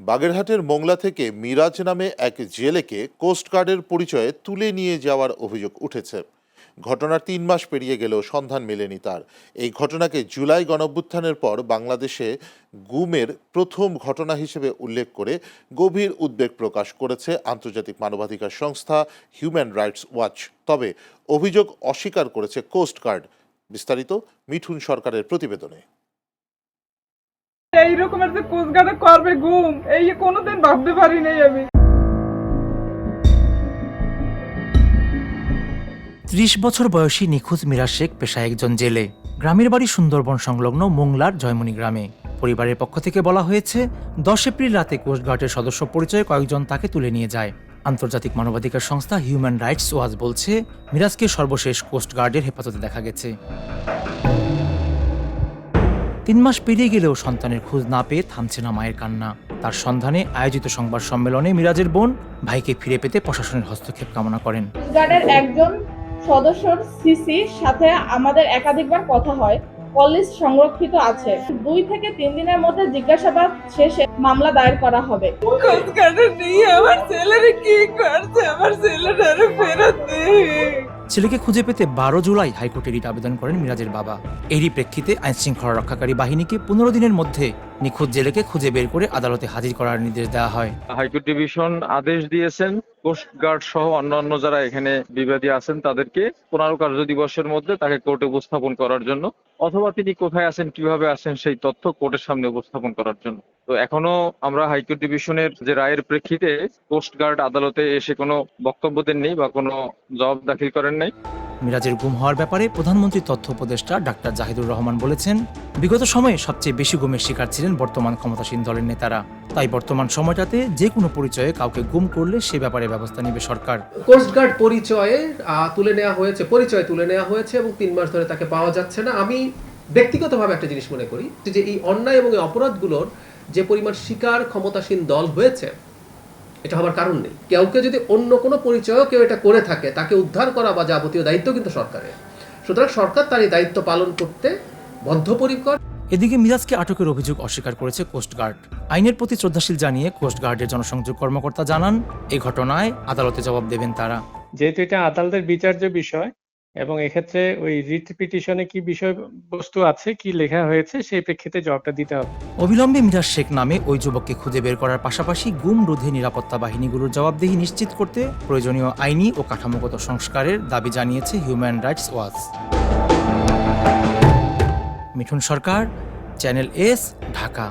বাগেরহাটের মোংলা থেকে মিরাজ নামে এক জেলেকে কোস্টগার্ডের পরিচয়ে তুলে নিয়ে যাওয়ার অভিযোগ উঠেছে। ঘটনার ৩ মাস পেরিয়ে গেলেও সন্ধান মেলেনি তার। এই ঘটনাকে জুলাই গণঅভ্যুত্থানের পর বাংলাদেশে গুমের প্রথম ঘটনা হিসেবে উল্লেখ করে গভীর উদ্বেগ প্রকাশ করেছে আন্তর্জাতিক মানবাধিকার সংস্থা হিউম্যান রাইটস ওয়াচ। তবে অভিযোগ অস্বীকার করেছে কোস্টগার্ড। বিস্তারিত মিঠুন সরকারের প্রতিবেদনে। এই রকমের যে কোস্টগার্ডে করবে গুম, এই কোনোদিন ভাবতে পারি নাই আমি। ৩০ বছর বয়সী নিখোঁজ মিরাজ শেখ পেশায় একজন জেলে। গ্রামের বাড়ি সুন্দরবন সংলগ্ন মোংলার জয়মনি গ্রামে। পরিবারের পক্ষ থেকে বলা হয়েছে 10 এপ্রিল রাতে কোস্টগার্ডের সদস্য পরিচয়ে কয়েকজন তাকে তুলে নিয়ে যায়। আন্তর্জাতিক মানবাধিকার সংস্থা হিউম্যান রাইটস ওয়াচ বলছে, মিরাজকে সর্বশেষ কোস্টগার্ডের হেফাজতে দেখা গেছে। ৩ মাস পেরিয়ে গেলেও সন্তানের খোঁজ না পেয়ে থামছে না মায়ের কান্না। তার সন্ধানে আয়োজিত সংবাদ সম্মেলনে মিরাজের বোন ভাইকে ফিরে পেতে প্রশাসনের হস্তক্ষেপ কামনা করেন। কোস্টগার্ডের একজন সদস্যর সিসির সাথে আমাদের একাধিকবার কথা হয়। কল লিস্ট সংরক্ষিত আছে। 2 থেকে 3 দিনের মধ্যে জিজ্ঞাসাবাদ শেষে মামলা দায়ের করা হবে। কোস্টগার্ডে নিয়ে আমার ছেলেরে কি করছে, আমার ছেলেটারে ফেরত দে। ছেলেকে খুঁজে পেতে 12 জুলাই হাইকোর্টে রিট আবেদন করেন মিরাজের বাবা। এরই প্রেক্ষিতে আইনশৃঙ্খলা রক্ষাকারী বাহিনীকে 15 দিনের মধ্যে নিখোঁজ জেলেকে খুঁজে বের করে আদালতে হাজির করার নির্দেশ দেওয়া হয়। হাইকোর্ট ডিভিশন আদেশ দিয়েছেন কোস্টগার্ড সহ অন্যান্য যারা এখানে বিবাদী আছেন তাদেরকে 15 কার্যদিবসের মধ্যে তাকে কোর্টে উপস্থাপন করার জন্য, অথবা তিনি কোথায় আছেন কিভাবে আছেন সেই তথ্য কোর্টের সামনে উপস্থাপন করার জন্য। তো এখনো আমরা হাইকোর্ট ডিভিশনের যে রায়ের প্রেক্ষিতে কোস্টগার্ড আদালতে এসে কোনো বক্তব্য দেননি বা কোনো জবাব দাখিল করেন নাই। মিরাজের গুম হওয়ার ব্যাপারে প্রধানমন্ত্রী তথ্য উপদেষ্টা ডাক্তার জাহিদুর রহমান বলেছেন, বিগত সময়ে সবচেয়ে বেশি গুমের শিকার ছিলেন বর্তমান ক্ষমতাসীন দলের নেতারা। তাই বর্তমান সময়টাতে যে কোনো পরিচয়ে কাউকে গুম করলে সে ব্যাপারে ব্যবস্থা নেবে সরকার। কোস্টগার্ড পরিচয় তুলে নেওয়া হয়েছে এবং 3 মাস ধরে তাকে পাওয়া যাচ্ছে না। আমি ব্যক্তিগতভাবে একটা জিনিস মনে করি যে এই অন্যায় এবং এই অপরাধগুলোর যে পরিমাণ শিকার ক্ষমতাসীন দল হয়েছে, এটা হবার কারণ নেই। কেউকে যদি অন্য কোনো পরিচয়ও কেউ এটা করে থাকে, তাকে উদ্ধার করা বা যাবতীয় দায়িত্ব কিন্তু সরকারের। সুতরাং সরকার তার এই দায়িত্ব পালন করতে বদ্ধপরিকর। এদিকে মিরাজকে আটকের অভিযোগ অস্বীকার করেছে কোস্টগার্ড। আইনের প্রতি শ্রদ্ধাশীল জানিয়ে কোস্টগার্ডের জনসংযোগ কর্মকর্তা জানান, এই ঘটনায় আদালতে জবাব দেবেন তারা। যেহেতু এটা আদালতের বিচার্য বিষয় এবং এক্ষেত্রে ওই রিট পিটিশনে কি বিষয়বস্তু আছে, কি লেখা হয়েছে, সেই প্রেক্ষিতে জবাবটা দিতে হবে। অবিলম্বে মিরাজ শেখ নামে ওই যুবককে খুঁজে বের করার পাশাপাশি গুম রোধে নিরাপত্তা বাহিনীগুলোর জবাবদিহি নিশ্চিত করতে প্রয়োজনীয় আইনি ও কাঠামোগত সংস্কারের দাবি জানিয়েছে হিউম্যান রাইটস ওয়াচ। মিঠুন সরকার, চ্যানেল এস, ঢাকা।